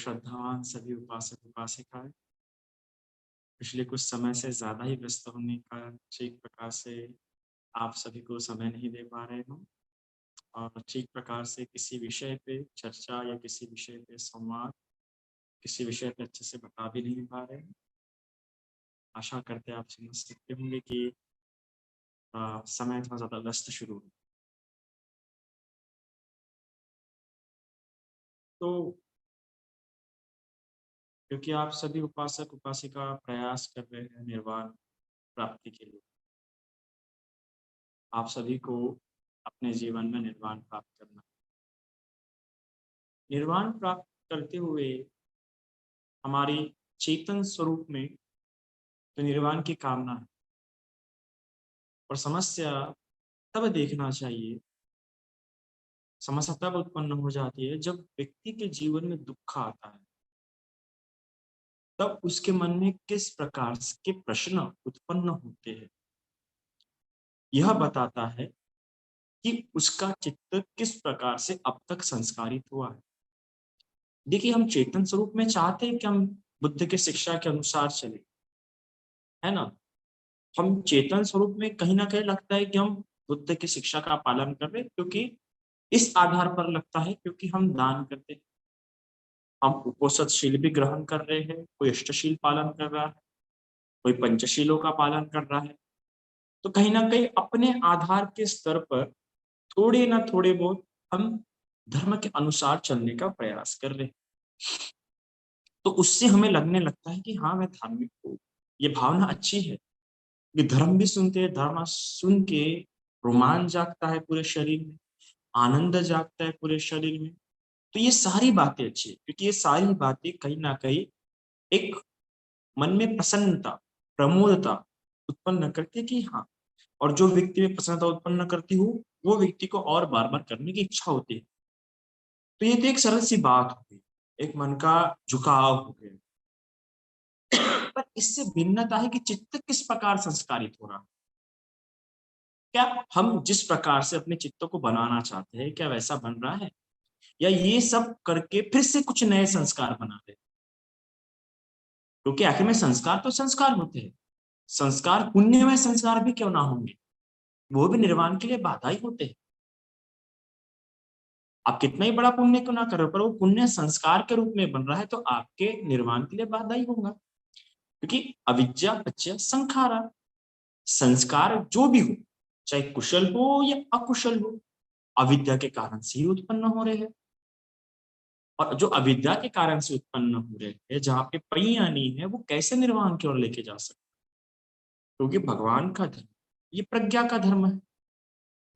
श्रद्धावान सभी उपासक उपासिकाएं पिछले कुछ समय से ज़्यादा ही व्यस्त होने का ठीक प्रकार से आप सभी को समय नहीं दे पा रहे हो और ठीक प्रकार से किसी विषय पे चर्चा या किसी विषय पे संवाद, किसी विषय पे अच्छे से बता भी नहीं पा रहे हैं। आशा करते हैं आप समझ सकते होंगे कि समय थोड़ा ज़्यादा व्यस्त शुरू हो। तो क्योंकि आप सभी उपासक उपासिका प्रयास कर रहे हैं निर्वाण प्राप्ति के लिए, आप सभी को अपने जीवन में निर्वाण प्राप्त करना, निर्वाण प्राप्त करते हुए हमारी चेतन स्वरूप में तो निर्वाण की कामना है। और समस्या तब देखना चाहिए, समस्या तब उत्पन्न हो जाती है जब व्यक्ति के जीवन में दुख आता है। तब उसके मन में किस प्रकार के प्रश्न उत्पन्न होते हैं, यह बताता है कि उसका चित्त किस प्रकार से अब तक संस्कारित हुआ है। देखिए, हम चेतन स्वरूप में चाहते हैं कि हम बुद्ध के शिक्षा के अनुसार चले, है ना। हम चेतन स्वरूप में कहीं ना कहीं लगता है कि हम बुद्ध की शिक्षा का पालन कर रहे हैं, क्योंकि इस आधार पर लगता है क्योंकि हम दान करते हैं, हम उपोषणशील भी ग्रहण कर रहे हैं, कोई अष्टशील पालन कर रहा है, कोई पंचशीलों का पालन कर रहा है। तो कहीं ना कहीं अपने आधार के स्तर पर थोड़े ना थोड़े बहुत हम धर्म के अनुसार चलने का प्रयास कर रहे हैं। तो उससे हमें लगने लगता है कि हाँ, मैं धार्मिक हूँ। ये भावना अच्छी है। ये धर्म भी सुनते हैं, धर्म सुन के रोमांच जागता है पूरे शरीर में, आनंद जागता है पूरे शरीर में। तो ये सारी बातें अच्छी है, क्योंकि ये सारी बातें कहीं ना कहीं एक मन में प्रसन्नता, प्रमोदता उत्पन्न करती है कि हाँ। और जो व्यक्ति में प्रसन्नता उत्पन्न करती हो, वो व्यक्ति को और बार बार करने की इच्छा होती है। तो ये तो एक सरल सी बात हो गई, एक मन का झुकाव हो गया। पर इससे भिन्नता है कि चित्त किस प्रकार संस्कारित हो रहा है। क्या हम जिस प्रकार से अपने चित्त को बनाना चाहते हैं, क्या वैसा बन रहा है, या ये सब करके फिर से कुछ नए संस्कार बना दे। क्योंकि आखिर में संस्कार तो संस्कार होते हैं। संस्कार पुण्यमय संस्कार भी क्यों ना होंगे, वो भी निर्वाण के लिए बाधा ही होते हैं। आप कितना ही बड़ा पुण्य क्यों ना करो, पर वो पुण्य संस्कार के रूप में बन रहा है तो आपके निर्वाण के लिए बाधा ही होगा। क्योंकि अविद्या पच्य संखारा, संस्कार जो भी हो, चाहे कुशल हो या अकुशल हो, अविद्या के कारण से ही उत्पन्न हो रहे हैं। और जो अविद्या के कारण से उत्पन्न हो रहे हैं, जहाँ पे पहिया नहीं है, वो कैसे निर्वाण की ओर लेके जा सकते। क्योंकि भगवान का धर्म ये प्रज्ञा का धर्म है,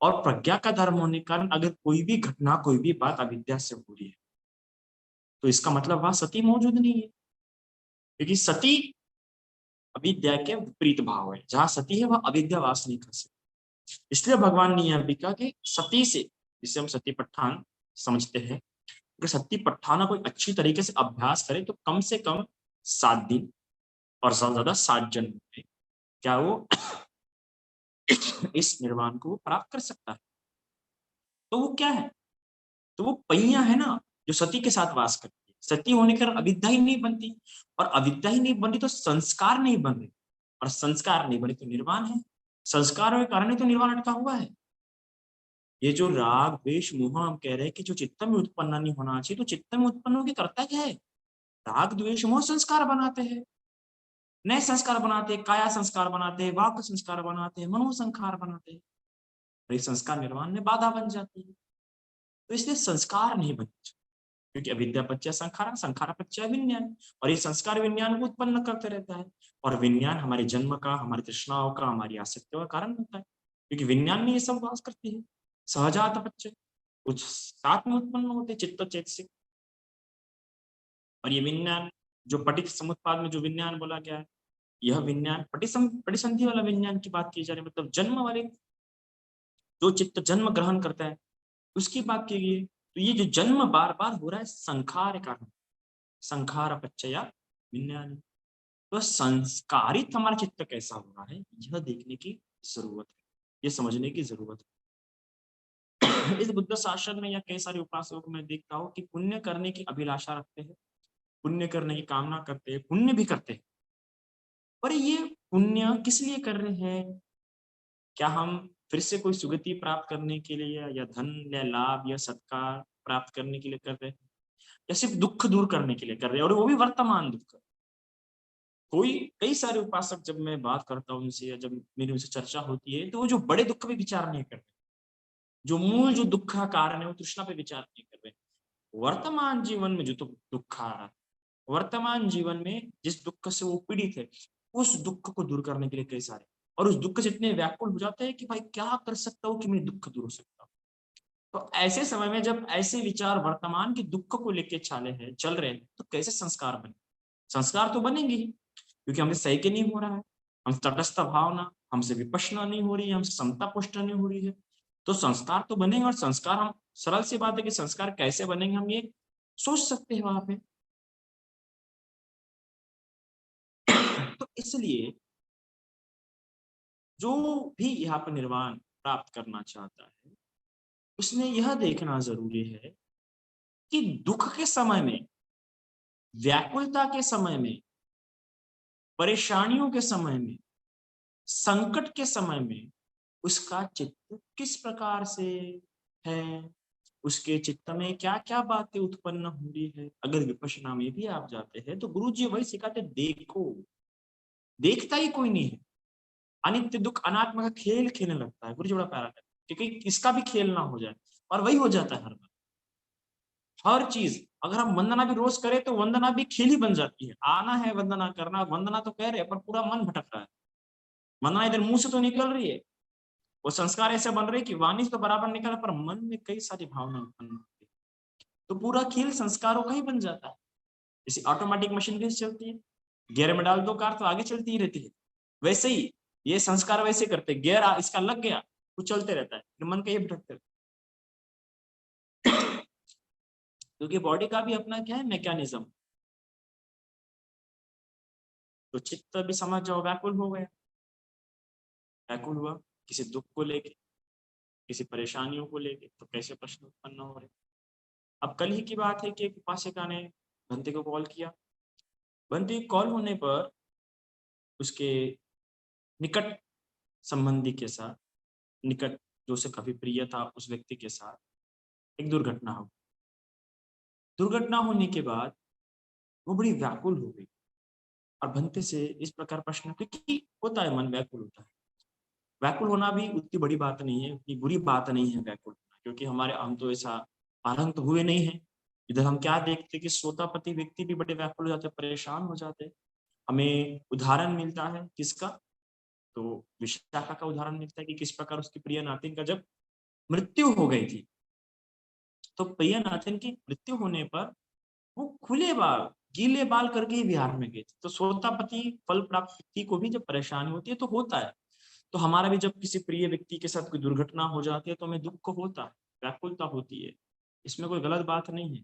और प्रज्ञा का धर्म होने के कारण अगर कोई भी घटना, कोई भी बात अविद्या से हो रही है, तो इसका मतलब वहां सती मौजूद नहीं है। क्योंकि सती अविद्या के विपरीत भाव है, जहां सती है वह अविद्या वास नहीं कर सकती। इसलिए भगवान ने यह भी कहा कि सती से, जिसे हम सती पट्ठान समझते हैं, अगर सती पट्ठाना कोई अच्छी तरीके से अभ्यास करे तो कम से कम 7 दिन और ज्यादा ज्यादा 7 जन्म में क्या वो इस निर्वाण को प्राप्त कर सकता है। तो वो क्या है, तो वो पहिया है ना, जो सती के साथ वास करती है। सती होने के कारण अविद्या ही नहीं बनती, और अविद्या ही नहीं बनती तो संस्कार नहीं बन रहे, और संस्कार नहीं बने तो निर्वाण है। संस्कारों के कारण ही तो निर्वाण अटका हुआ है। ये जो राग द्वेष मोह हम कह रहे हैं कि जो चित्त में उत्पन्न नहीं होना चाहिए, तो चित्त में उत्पन्न होकर करता क्या है, राग द्वेष मोह संस्कार बनाते हैं, नए संस्कार बनाते हैं, काया संस्कार बनाते हैं, वाक संस्कार बनाते हैं, मनो संस्कार बनाते हैं। और ये संस्कार निर्वाण में बाधा बन जाती है। तो इसलिए संस्कार नहीं बनते, क्योंकि अविद्या पच्चय संखारा, संखारा पच्चय विज्ञान, और ये संस्कार विज्ञान को उत्पन्न करते रहता है। और विज्ञान हमारे जन्म का, हमारी तृष्णाओं का, हमारी आसक्तियों का कारण बनता है, क्योंकि विज्ञान में ये सब वास करती है। सहजात पच्चय कुछ साथ में उत्पन्न होते, चित्त चैतसिक। और ये विज्ञान जो पटिक समुत्पाद में जो विज्ञान बोला गया है, यह विज्ञान पटिसंधि वाला विज्ञान की बात की जा रही है, मतलब जन्म वाले, जो चित्त जन्म ग्रहण करता है उसकी बात की गई है। तो ये जो जन्म बार बार हो रहा है संखार कारण, संखार पच्चया विज्ञान। तो संस्कारित हमारा चित्त कैसा हो रहा है, यह देखने की जरूरत है, ये समझने की जरूरत है। इस बुद्ध शासन में या कई सारे उपासकों को मैं देखता हूँ कि पुण्य करने की अभिलाषा रखते हैं, पुण्य करने की कामना करते हैं, पुण्य भी करते हैं। पर ये पुण्य किस लिए कर रहे हैं? क्या हम फिर से कोई सुगति प्राप्त करने के लिए, या धन या लाभ या सत्कार प्राप्त करने के लिए कर रहे हैं, या सिर्फ दुःख दूर करने के लिए कर रहे हैं, और वो भी वर्तमान दुःख? कोई कई सारे उपासक जब मैं बात करता हूँ उनसे, या जब मेरी उनसे चर्चा होती है, तो वो जो बड़े दुःख पे विचार नहीं करते, जो मूल जो दुःख का कारण है वो तृष्णा पे विचार नहीं कर रहे। वर्तमान जीवन में जो दुःख आ रहा है, वर्तमान जीवन में जिस दुःख से वो पीड़ित है, उस दुःख को दूर करने के लिए कई सारे, और उस दुःख से इतने व्याकुल हो जाते हैं कि भाई क्या कर सकता हूँ कि मैं दुःख दूर हो सकता हूँ। तो ऐसे समय में जब ऐसे विचार वर्तमान के दुःख को लेके चल रहे हैं, तो कैसे संस्कार बने? संस्कार तो बनेंगे ही, क्योंकि हमसे सही के नहीं हो रहा है, हम तटस्थ भावना, हमसे विपश्यना नहीं हो रही है, हमसे समता पुष्ट नहीं हो रही है, तो संस्कार तो बनेंगे। और संस्कार हम, सरल सी बात है कि संस्कार कैसे बनेंगे, हम ये सोच सकते हैं वहां पे। तो इसलिए जो भी यहाँ पर निर्वाण प्राप्त करना चाहता है, उसने यह देखना जरूरी है कि दुख के समय में, व्याकुलता के समय में, परेशानियों के समय में, संकट के समय में उसका चित्त किस प्रकार से है, उसके चित्त में क्या क्या बातें उत्पन्न हो रही है। अगर विपश्यना में भी आप जाते हैं तो गुरु जी वही सिखाते, देखो, देखता ही कोई नहीं है, अनित्य दुख अनात्मा का खेल खेलने लगता है। गुरु जी बड़ा प्यारा कहते हैं, क्योंकि इसका भी खेल ना हो जाए, और वही हो जाता है हर बार। हर चीज अगर हम वंदना भी रोज करें तो वंदना भी खेल ही बन जाती है। आना है वंदना करना, वंदना तो कह रहे हैं पर पूरा मन भटक रहा है। वंदना इधर मुंह से तो निकल रही है, वो संस्कार ऐसे बन रहे कि वाणी से तो बराबर निकल, पर मन में कई सारी भावना उत्पन्न होती है, तो पूरा खेल संस्कारों का ही बन जाता है। जैसे ऑटोमेटिक मशीन कैसे चलती है, गियर में डाल दो कार तो आगे चलती ही रहती है, वैसे ही ये संस्कार वैसे करते, गियर इसका लग गया, वो चलते रहता है, फिर मन का ये भटकते रहता है। क्योंकि बॉडी का भी अपना क्या है, मैकेनिज्म। तो चित्त भी समझ जाओ व्याकुल हो गया, व्याकुल हुआ किसी दुख को लेके, किसी परेशानियों को लेके, तो कैसे प्रश्न उत्पन्न हो रहे। अब कल ही की बात है कि एक उपासिका ने बंते को कॉल किया। बंते कॉल होने पर उसके निकट संबंधी के साथ, निकट जो उसे काफी प्रिय था, उस व्यक्ति के साथ एक दुर्घटना हो। दुर्घटना होने के बाद वो बड़ी व्याकुल हो गई, और बंते से इस प्रकार प्रश्न, क्योंकि होता है मन व्याकुल होता है। व्याकुल होना भी उतनी बड़ी बात नहीं है, उतनी बुरी बात नहीं है व्याकुल होना, क्योंकि हमारे हम तो ऐसा आरंभ तो हुए नहीं है। इधर हम क्या देखते कि सोतापति व्यक्ति भी बड़े व्याकुल हो जाते, परेशान हो जाते। हमें उदाहरण मिलता है किसका, तो विशाखा का उदाहरण मिलता है कि किस प्रकार उसकी प्रिय नातिन का जब मृत्यु हो गई थी, तो प्रिय नातिन की मृत्यु होने पर वो खुले बाल, गीले बाल करके ही बिहार में गए थे। तो सोतापति फल प्राप्त व्यक्ति को भी जब परेशानी होती है तो होता है। तो हमारा भी जब किसी प्रिय व्यक्ति के साथ कोई दुर्घटना हो जाती है तो हमें दुख होता है, व्याकुलता होती है। इसमें कोई गलत बात नहीं है।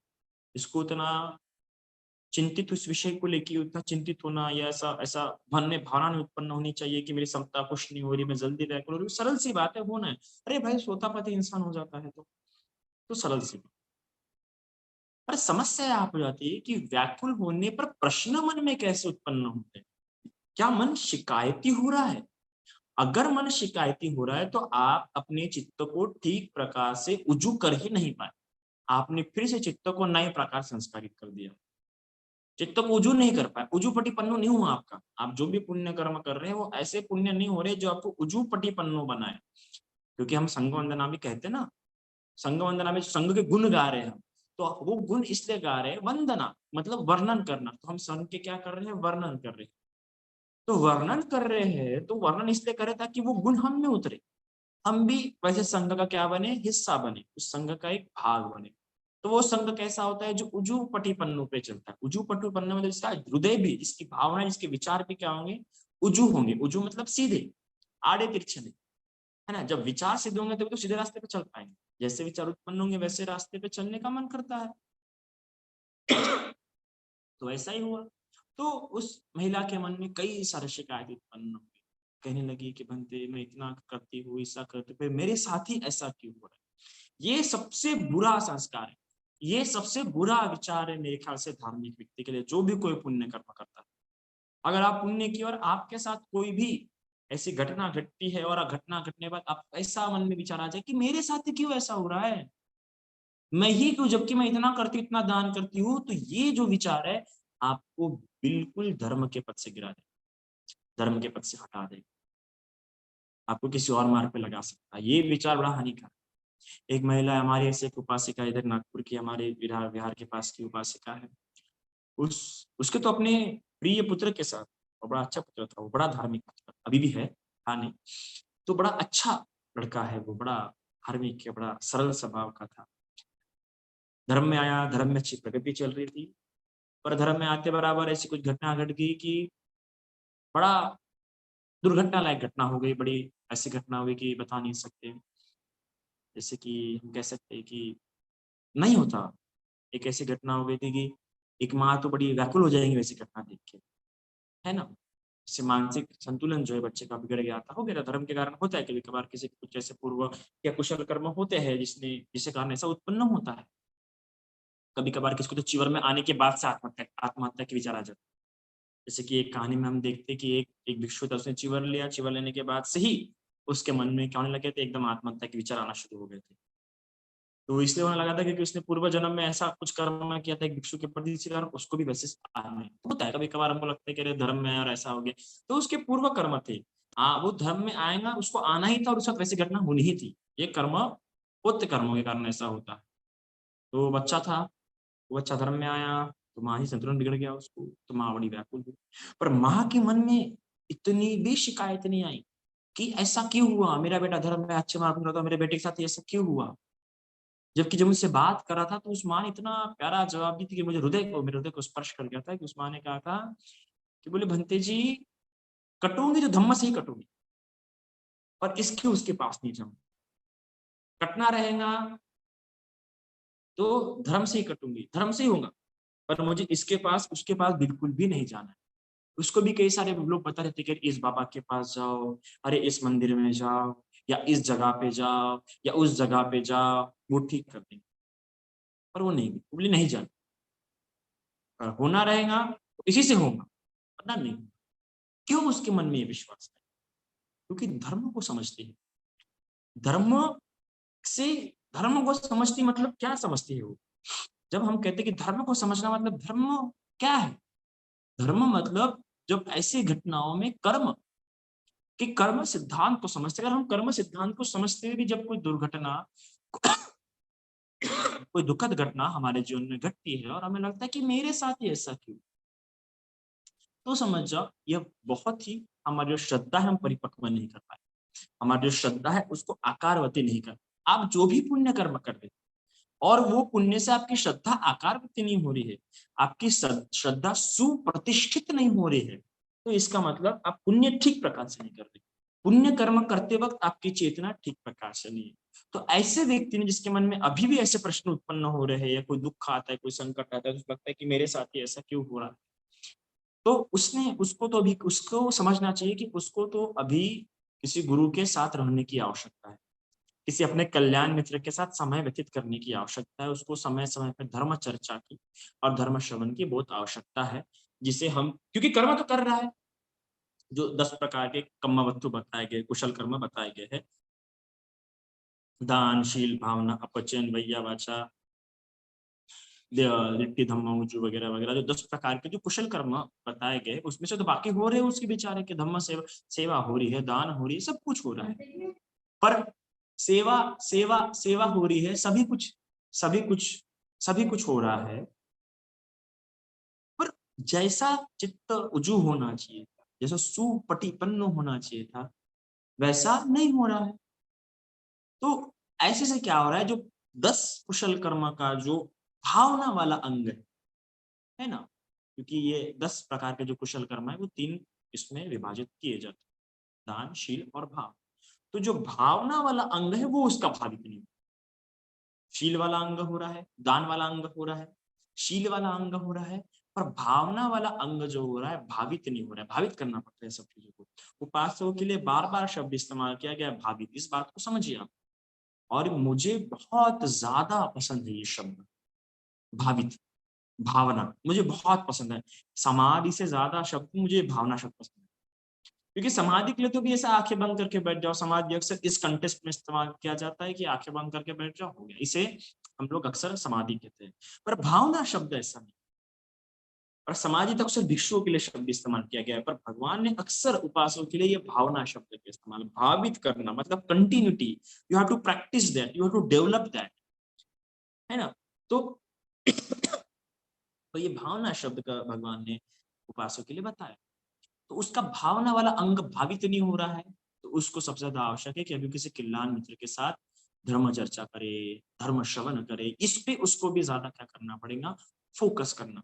इसको इतना चिंतित, उस विषय को लेके उतना चिंतित होना, या ऐसा ऐसा मन में भावना नहीं उत्पन्न होनी चाहिए कि मेरी क्षमता कुछ नहीं हो रही, मैं जल्दी व्याकुल हो रही हूँ। सरल सी बात है, होना है। अरे भाई सोतापति इंसान हो जाता है तो सरल सी बात। पर समस्या यहाँ हो जाती है कि व्याकुल होने पर प्रश्न मन में कैसे उत्पन्न होते हैं। क्या मन शिकायती हो रहा है? अगर मन शिकायती हो रहा है तो आप अपने चित्त को ठीक प्रकार से उजू कर ही नहीं पाए। आपने फिर से चित्त को नए प्रकार संस्कारित कर दिया, चित्त को उजू नहीं कर पाए, उजू पटिपन्नो नहीं हुआ आपका। आप जो भी पुण्य कर्म कर रहे हैं वो ऐसे पुण्य नहीं हो रहे जो आपको उजू पटिपन्नो बनाए। क्योंकि हम संघ वंदना भी कहते हैं ना, संघ वंदना में संघ के गुण गा रहे हैं हम, तो वो गुण इसलिए गा रहे हैं, वंदना मतलब वर्णन करना, तो हम संघ के क्या कर रहे हैं, वर्णन कर रहे हैं। तो वर्णन कर रहे हैं तो वर्णन इसलिए करे ताकि वो गुण हम में उतरे, हम भी वैसे संघ का क्या बने, हिस्सा बने, उस संघ का एक भाग बने। तो वो संघ कैसा होता है, जो उजू पटी पन्नों पे चलता है। उजू पटू पन्ने मतलब इसका हृदय भी, इसकी भावना, इसके विचार भी क्या होंगे, उजू होंगे। उजू मतलब सीधे, आड़े तिरछे नहीं, है ना। जब विचार सीधे होंगे तभी तो सीधे रास्ते पे चल पाएंगे। जैसे विचार उत्पन्न होंगे वैसे रास्ते पे चलने का मन करता है। तो ऐसा ही हुआ। तो उस महिला के मन में कई सारे शिकायत उत्पन्न हुई। कहने लगी कि बनते मैं इतना करती हूँ, ऐसा करती हूँ, मेरे साथ ही ऐसा क्यों हो रहा है। ये सबसे बुरा संस्कार है। ये सबसे बुरा विचार है मेरे ख्याल से धार्मिक व्यक्ति के लिए, जो भी कोई पुण्य कर्म करता है। अगर आप पुण्य की और आपके साथ कोई भी ऐसी घटना घटती है और घटना घटने के बाद आप ऐसा मन में विचार आ जाए कि मेरे साथ ही क्यों ऐसा हो रहा है, मैं ही क्यों, जबकि मैं इतना करती हूँ, इतना दान करती हूँ, तो ये जो विचार है आपको बिल्कुल धर्म के पद से गिरा दे, धर्म के पद से हटा दे, आपको किसी और मार्ग पे लगा सकता है। ये विचार बड़ा हानिकारक। एक महिला हमारी ऐसे एक उपासिका इधर नागपुर की, हमारे बिहार बिहार के पास की उपासिका है। उसके तो अपने प्रिय पुत्र के साथ, और बड़ा अच्छा पुत्र था वो, बड़ा धार्मिक पुत्र अभी भी है, था नहीं, तो बड़ा अच्छा लड़का है वो, बड़ा धार्मिक है, बड़ा सरल स्वभाव का था। धर्म में आया, धर्म में अच्छी प्रगति चल रही थी, पर धर्म में आते बराबर ऐसी कुछ घटना घट गई कि बड़ा दुर्घटना लायक घटना हो गई, बड़ी ऐसी घटना हुई कि बता नहीं सकते। जैसे कि हम कह सकते हैं कि नहीं होता, एक ऐसी घटना हो गई थी कि एक माँ तो बड़ी व्याकुल हो जाएंगी वैसी घटना देख के, है ना? इससे मानसिक संतुलन जो है बच्चे का बिगड़ गया था, हो गया था। धर्म के कारण होता है कभी कभार, किसी के कुछ ऐसे पूर्व या कुशल कर्म होते हैं जिसके कारण ऐसा उत्पन्न होता है। कभी कभार किसी को तो जीवन में आने के बाद से आत्महत्या के विचार आ जाते हैं। जैसे कि एक कहानी में हम देखते हैं कि एक एक भिक्षु था, उसने चिवर लिया, चिवर लेने के बाद से ही उसके मन में क्या होने लगे थे, एकदम आत्महत्या के विचार आना शुरू हो गए थे। तो इसलिए होने लगा था क्योंकि उसने पूर्व जन्म में ऐसा कुछ कर्म किया था एक भिक्षु के प्रति, इसी कारण उसको भी वैसे आना है। होता है कभी कभार, हमको लगता है कि अरे धर्म में और ऐसा हो गया, तो उसके पूर्व कर्म थे। वो धर्म में आएगा, उसको आना ही था और उसके साथ वैसी घटना होनी ही थी। ये कर्म पुण्य कर्मों के कारण ऐसा होता है। तो बच्चा था, वो बच्चा धर्म में आया, तो माँ ही संतुलन बिगड़ गया उसको, तो माँ बड़ी व्याकुल हुई। पर माँ के मन में इतनी भी शिकायत नहीं आई कि ऐसा क्यों हुआ, मेरा बेटा धर्म में अच्छे मार्ग में रहता, मेरे बेटे के साथ ऐसा क्यों हुआ। जबकि जब मुझसे बात करा था तो उस माँ ने इतना प्यारा जवाब दी थी कि मेरे हृदय को स्पर्श कर गया था, कि उस माँ ने कहा था कि बोले भंते जी, कटूंगी तो धम्म से ही कटूंगी, पर इसके उसके पास नहीं जाऊंगी। कटना रहेगा तो धर्म से ही कटूंगी, धर्म से ही होगा, पर मुझे इसके पास उसके पास बिल्कुल भी नहीं जाना है। उसको भी कई सारे लोग बता रहे थे कि इस बाबा के पास जाओ, अरे इस मंदिर में जाओ, या इस जगह पे जाओ, या उस जगह पे जाओ, वो ठीक कर देंगे। पर वो नहीं, बोली नहीं जाना, होना रहेगा तो इसी से होगा, पता नहीं क्यों उसके मन में ये विश्वास है, क्योंकि धर्म को समझती है। धर्म से धर्म को समझती मतलब क्या समझती है वो? जब हम कहते हैं कि धर्म को समझना मतलब धर्म क्या है? धर्म मतलब जब ऐसी घटनाओं में कर्म कि कर्म सिद्धांत को समझते, अगर हम कर्म सिद्धांत को समझते हुए भी जब कोई दुर्घटना कोई दुखद घटना हमारे जीवन में घटती है और हमें लगता है कि मेरे साथ ही ऐसा क्यों, तो समझ जाओ यह बहुत ही हमारी जो श्रद्धा है हम परिपक्व नहीं कर पाए, हमारी जो श्रद्धा है उसको आकारवती नहीं कर। आप जो भी पुण्य कर्म कर रहे और वो पुण्य से आपकी श्रद्धा आकारवती नहीं हो रही है, आपकी श्रद्धा सुप्रतिष्ठित नहीं हो रही है, तो इसका मतलब आप पुण्य ठीक प्रकार से नहीं कर रहे। पुण्य कर्म करते वक्त आपकी चेतना ठीक प्रकार से नहीं है। तो ऐसे व्यक्ति ने जिसके मन में अभी भी ऐसे प्रश्न उत्पन्न हो रहे हैं, या कोई दुख आता है, कोई संकट आता है, तो लगता है कि मेरे साथ ही ऐसा क्यों हो रहा है, तो उसको समझना चाहिए कि उसको तो अभी किसी गुरु के साथ रहने की आवश्यकता है, किसी अपने कल्याण मित्र के साथ समय व्यतीत करने की आवश्यकता है, उसको समय समय पर धर्म चर्चा की और धर्म श्रवण की बहुत आवश्यकता है, जिसे हम, क्योंकि कर्म तो कर रहा है, जो 10 प्रकार के कर्मवस्तु बताए गए, कुशल कर्म बताए गए हैं, दान, शील, भावना, अपचयन, वैया, वाचा, लिट्टी, धम्म, उजू वगैरह वगैरह, जो 10 प्रकार के जो कुशल कर्म बताए गए, उसमें से तो बाकी हो रहे हैं उसके बेचारे के, धम्म सेवा सेवा हो रही है, दान हो रही है, सब कुछ हो रहा है, पर सेवा सेवा सेवा हो रही है, सभी कुछ सभी कुछ हो रहा है, पर जैसा चित्त उजू होना चाहिए था, जैसा सुपटिपन्न होना चाहिए था, वैसा नहीं हो रहा है। तो ऐसे से क्या हो रहा है, जो 10 कुशल कर्म का जो भावना वाला अंग है ना, क्योंकि ये 10 प्रकार के जो कुशल कर्म है वो 3 इसमें विभाजित किए जाते हैं, दान, शील और भाव। तो जो भावना वाला अंग है वो उसका भावित नहीं, शील वाला अंग हो रहा है, दान वाला अंग हो रहा है, शील वाला अंग हो रहा है, पर भावना वाला अंग जो हो रहा है भावित नहीं हो रहा है, भावित करना पड़ता है सब चीजों को। उपासकों के लिए बार बार शब्द इस्तेमाल किया गया है भावित, इस बात को समझिए आप। और मुझे बहुत ज्यादा पसंद है ये शब्द, भावित, भावना मुझे बहुत पसंद है। समाधि से ज्यादा शब्द मुझे भावना शब्द पसंद है, क्योंकि समाधि के लिए तो भी ऐसा आंखें बंद करके बैठ जाओ, समाधि अक्सर इस कंटेस्ट में इस्तेमाल किया जाता है कि आंखें बंद करके बैठ जाओ, हो गया, इसे हम लोग अक्सर समाधि कहते हैं। पर भावना शब्द ऐसा नहीं, और समाधि तो अक्सर भिक्षुओं के लिए शब्द इस्तेमाल किया गया है, पर भगवान ने अक्सर उपासकों के लिए ये भावना शब्द का इस्तेमाल, भावित करना मतलब continuity, you have to practise that, you have to develop that, है ना। तो तो ये भावना शब्द का भगवान ने उपासकों के लिए बताया। तो उसका भावना वाला अंग भावित नहीं हो रहा है, तो उसको सबसे ज्यादा आवश्यक है कि अभी किसी किल्लान मित्र के साथ धर्म चर्चा करे, धर्म श्रवण करे, इस पे उसको भी ज्यादा क्या करना पड़ेगा, फोकस करना।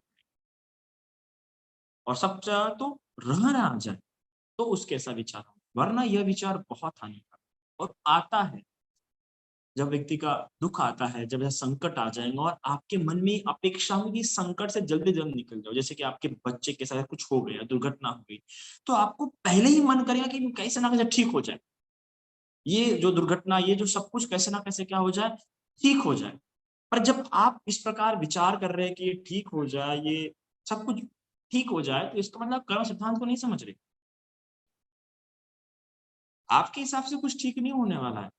और सबसे ज्यादा तो रहना आ जाए, तो उसके ऐसा विचार हो, वरना यह विचार बहुत हानिकारक और आता है जब व्यक्ति का दुख आता है, जब ऐसा संकट आ जाएगा और आपके मन में अपेक्षा होगी इस संकट से जल्दी जल्दी निकल जाओ, जैसे कि आपके बच्चे के साथ कुछ हो गया, दुर्घटना हो गई, तो आपको पहले ही मन करेगा कि कैसे ना कैसे ठीक हो जाए, ये जो दुर्घटना, ये जो सब कुछ कैसे ना कैसे क्या हो जाए, ठीक हो जाए। पर जब आप इस प्रकार विचार कर रहे हैं कि ये ठीक हो जाए, ये सब कुछ ठीक हो जाए, तो इसका मतलब कर्म सिद्धांत को नहीं समझ रहे। आपके हिसाब से कुछ ठीक नहीं होने वाला है।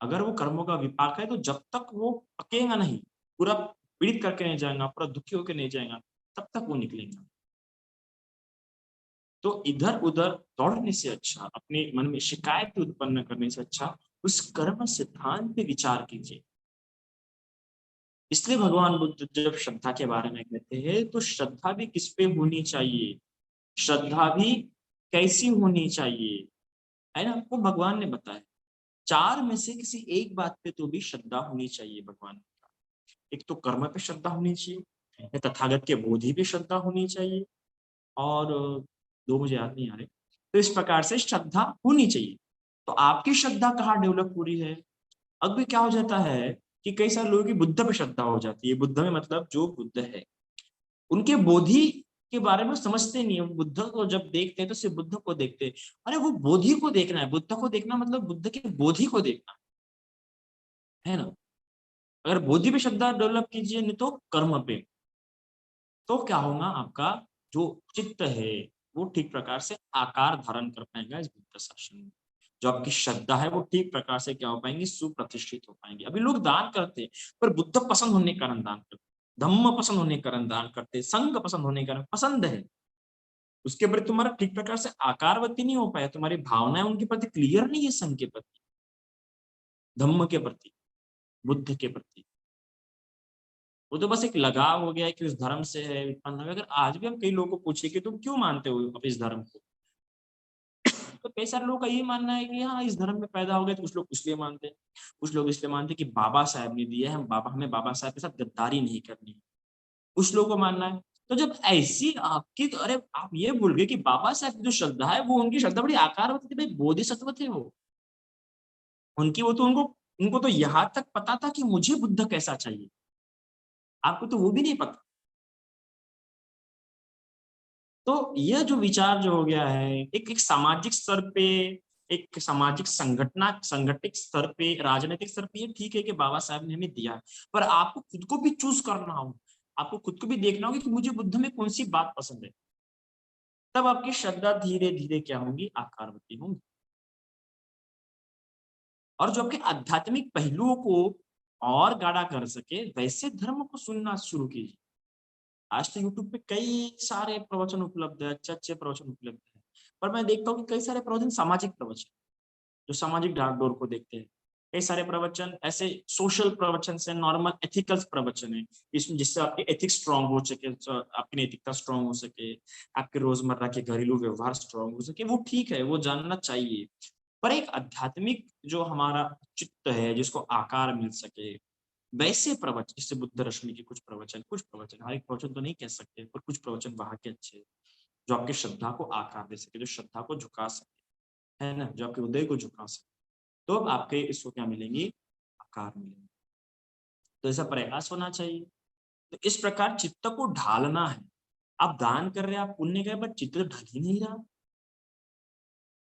अगर वो कर्मों का विपाक है, तो जब तक वो पकेगा नहीं, पूरा पीड़ित करके नहीं जाएगा, पूरा दुखी होकर नहीं जाएगा, तब तक वो निकलेगा। तो इधर उधर दौड़ने से अच्छा, अपने मन में शिकायत उत्पन्न करने से अच्छा उस कर्म सिद्धांत पे विचार कीजिए। इसलिए भगवान बुद्ध जब श्रद्धा के बारे में कहते हैं, तो श्रद्धा भी किस पे होनी चाहिए, श्रद्धा भी कैसी होनी चाहिए, है ना, वो भगवान ने बताया। चार में से किसी एक बात पे तो भी श्रद्धा होनी चाहिए भगवान ने कहा। एक तो कर्म पे श्रद्धा होनी चाहिए, या तथागत के बोधि पे श्रद्धा होनी चाहिए, और दो मुझे याद नहीं आ रहे। तो इस प्रकार से श्रद्धा होनी चाहिए। तो आपकी श्रद्धा कहाँ डेवलप हो रही है। अब भी क्या हो जाता है कि कई सारे लोगों की बुद्ध पे श्रद्धा हो जाती है, बुद्ध में मतलब जो बुद्ध है, उनके बोधि के बारे में समझते नहीं है। बुद्ध को जब देखते हैं तो सिर्फ बुद्ध को देखते हैं, अरे वो बोधि को देखना है, बुद्ध को देखना मतलब बुद्ध के बोधि को देखना है ना। अगर बोधि पे श्रद्धा डेवलप कीजिए, नहीं तो कर्म पे, तो क्या होगा, आपका जो चित्त है वो ठीक प्रकार से आकार धारण कर पाएगा इस बुद्ध शासन में। जो आपकी श्रद्धा है वो ठीक प्रकार से क्या हो पाएंगी, सुप्रतिष्ठित हो पाएंगे। अभी लोग दान करते हैं, पर बुद्ध पसंद होने के कारण दान करते, धम्म पसंद होने के कारण दान करते, संघ पसंद होने के कारण पसंद है, उसके प्रति तुम्हारा ठीक प्रकार से आकारवती नहीं हो पाया, तुम्हारी भावनाएं उनके प्रति क्लियर नहीं है, संघ के प्रति, धम्म के प्रति, बुद्ध के प्रति। वो तो बस एक लगाव हो गया है कि उस धर्म से है उत्पन्न हुआ। अगर आज भी हम कई लोगों को पूछे कि तुम क्यों मानते हो अब इस धर्म को, तो कई सारे लोगों का ये मानना है कि हाँ इस धर्म में पैदा हो गए, तो कुछ लोग इसलिए मानते हैं, कुछ लोग इसलिए मानते हैं कि बाबा साहब ने दिया है, हमें बाबा साहब के साथ गद्दारी नहीं करनी है, कुछ लोगों को मानना है। तो जब ऐसी आपकी, तो अरे आप ये भूल गए कि बाबा साहब की जो श्रद्धा है, वो उनकी श्रद्धा बड़ी आकारवती थी भाई, बोधिसत्व थे वो, उनकी वो तो उनको उनको तो यहाँ तक पता था कि मुझे बुद्ध कैसा चाहिए, आपको तो वो भी नहीं पता। तो यह जो विचार जो हो गया है, एक सामाजिक स्तर पे, एक सामाजिक संगठना संगठित स्तर पे, राजनीतिक स्तर पे, ये ठीक है कि बाबा साहब ने हमें दिया है, पर आपको खुद को भी चूज करना हो, आपको खुद को भी देखना होगा कि मुझे बुद्ध में कौन सी बात पसंद है, तब आपकी श्रद्धा धीरे धीरे क्या होंगी, आकारवती होंगी। और जो आपके आध्यात्मिक पहलुओं को और गाढ़ा कर सके, वैसे धर्म को सुनना शुरू कीजिए। आज तो यूट्यूब पे कई सारे प्रवचन उपलब्ध है, अच्छे अच्छे प्रवचन उपलब्ध है, पर मैं देखता हूँ कि कई सारे प्रवचन सामाजिक प्रवचन, जो सामाजिक डाकडोर को देखते हैं, कई सारे प्रवचन ऐसे सोशल प्रवचन से, नॉर्मल एथिकल प्रवचन है, इसमें जिससे आपकी एथिक्स स्ट्रांग हो सके, आपकी नैतिकता स्ट्रांग हो सके, आपके रोजमर्रा के घरेलू व्यवहार स्ट्रांग हो सके, वो ठीक है, वो जानना चाहिए। पर एक आध्यात्मिक जो हमारा चित्त है, जिसको आकार मिल सके, वैसे प्रवचन, जैसे बुद्ध रश्मि के कुछ प्रवचन, हर एक प्रवचन तो नहीं कह सकते, पर कुछ प्रवचन वहां के अच्छे हैं, जो आपकी श्रद्धा को आकार दे सके, जो श्रद्धा को झुका सके, है ना, जो आपके हृदय को झुका सके, तो आपके इसको क्या मिलेंगी, आकार मिलेंगे। तो ऐसा प्रयास होना चाहिए। तो इस प्रकार चित्त को ढालना है। आप दान कर रहे हैं, आप पुण्य कर रहे हैं, बट चित्त तो ढल ही नहीं रहा,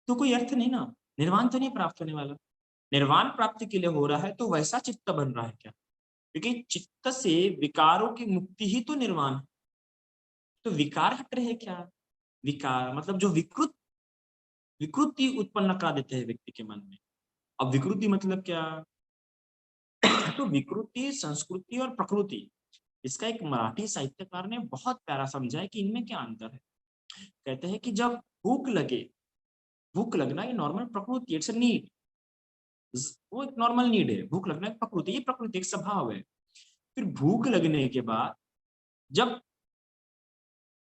तो कोई अर्थ नहीं ना, निर्वाण तो नहीं प्राप्त होने वाला। निर्वाण प्राप्ति के लिए हो रहा है, तो वैसा चित्त बन रहा है क्या, क्योंकि चित्त से विकारों की मुक्ति ही तो निर्वाण है। तो विकार हट रहे क्या? विकार मतलब जो विकृति उत्पन्न करा देते हैं व्यक्ति के मन में। अब विकृति मतलब क्या? तो विकृति, संस्कृति और प्रकृति, इसका एक मराठी साहित्यकार ने बहुत प्यारा समझा है कि इनमें क्या अंतर है। कहते हैं कि जब भूख लगे, भूख लगना ये नॉर्मल प्रकृति, इट्स अ नीड, वो एक नॉर्मल नीड है। भूख लगना एक प्रकृति, ये प्रकृति एक स्वभाव है। फिर भूख लगने के बाद जब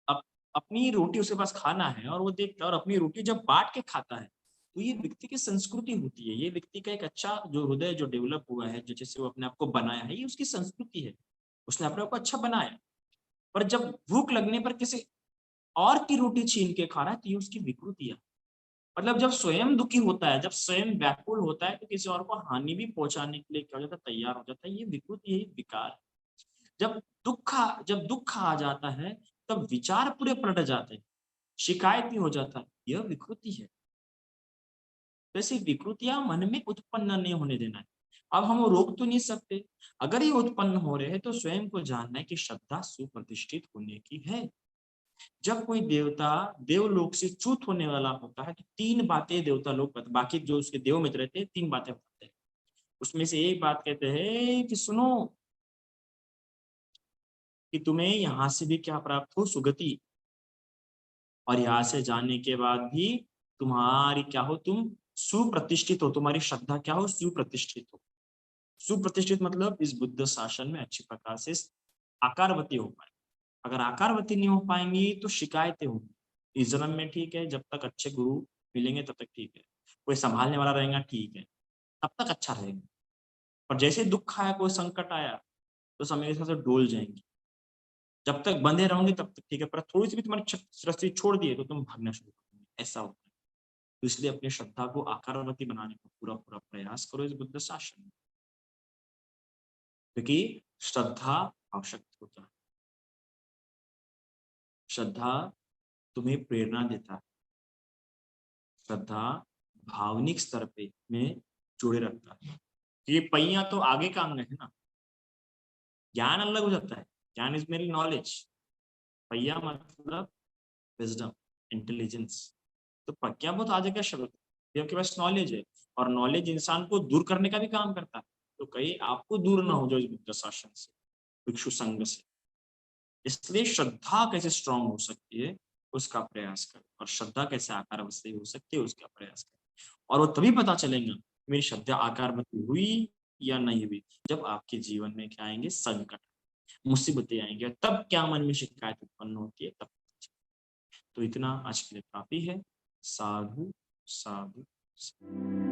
अप, अपनी रोटी उसके पास खाना है और वो देखता है और अपनी रोटी जब बांट के खाता है, तो ये व्यक्ति की संस्कृति होती है। ये व्यक्ति का एक अच्छा जो हृदय जो डेवलप हुआ है, जो जैसे वो अपने आप को बनाया है, ये उसकी संस्कृति है। उसने अपने आप को अच्छा बनाया। पर जब भूख लगने पर किसी और की रोटी छीन के खा रहा है, तो ये उसकी विकृति है। मतलब जब स्वयं दुखी होता है, जब स्वयं व्याकुल होता है, तो किसी और को हानि भी पहुंचाने के लिए क्या हो जाता है, तैयार हो जाता है। ये विकृति है, ये विकार है। जब दुख आ जाता है, तब विचार पूरे पलट जाते हैं, शिकायती हो जाता है, यह विकृति है। तो ऐसी विकृतियां मन में उत्पन्न नहीं होने देना है। अब हम वो रोक तो नहीं सकते। अगर ये उत्पन्न हो रहे हैं, तो स्वयं को जानना है कि श्रद्धा सुप्रतिष्ठित होने की है। जब कोई देवता देवलोक से च्युत होने वाला होता है, तो तीन बातें देवता लोग बाकी जो उसके देव मित्र रहते हैं, तीन बातें बताते हैं। उसमें से एक बात कहते हैं कि सुनो, कि तुम्हें यहाँ से भी क्या प्राप्त हो, सुगति, और यहाँ से जाने के बाद भी तुम्हारी क्या हो, तुम सुप्रतिष्ठित हो, तुम्हारी श्रद्धा क्या हो, सुप्रतिष्ठित हो। सुप्रतिष्ठित मतलब इस बुद्ध शासन में अच्छी प्रकार से आकारवती हो पाए। अगर आकारवती नहीं हो पाएंगी तो शिकायतें होंगी। इस जन्म में ठीक है, जब तक अच्छे गुरु मिलेंगे तब तक ठीक है, कोई संभालने वाला रहेगा ठीक है, तब तक अच्छा रहेगा। पर जैसे दुख आया, कोई संकट आया, तो समय के हिसाब से डोल जाएंगी। जब तक बंधे रहोगे तब तक ठीक है, पर थोड़ी सी भी तुम्हारी रस्सी छोड़ दिए तो तुम भागना शुरू कर दोगे, ऐसा होता है। तो इसलिए अपनी श्रद्धा को आकारवती बनाने का पूरा पूरा प्रयास करो इस बुद्ध शासन में, क्योंकि श्रद्धा आवश्यक होता है। श्रद्धा तुम्हें प्रेरणा देता है। श्रद्धा भावनिक स्तर पे में जोड़े रखता है। ये पहिया तो आगे का अंग है ना, ज्ञान अलग हो जाता है। ज्ञान इज मेरी नॉलेज, पहिया मतलब विजडम, इंटेलिजेंस। तो प्रज्ञा बहुत आगे का शब्द है, ये आपके पास नॉलेज है, और नॉलेज इंसान को दूर करने का भी काम करता है। तो कहीं आपको दूर ना हो जाओ इस बुद्ध शासन से, भिक्षु संघ से। इसलिए श्रद्धा कैसे स्ट्रांग हो सकती है, उसका प्रयास करें, और श्रद्धा कैसे आकारवती हो सकती है, उसका प्रयास करें। और वो तभी पता चलेगा मेरी श्रद्धा आकारवती हुई या नहीं हुई, जब आपके जीवन में क्या आएंगे, संकट, मुसीबतें आएंगे, तब क्या मन में शिकायत उत्पन्न होती है, तब। तो इतना आज के लिए काफी है। साधु साधु साधु।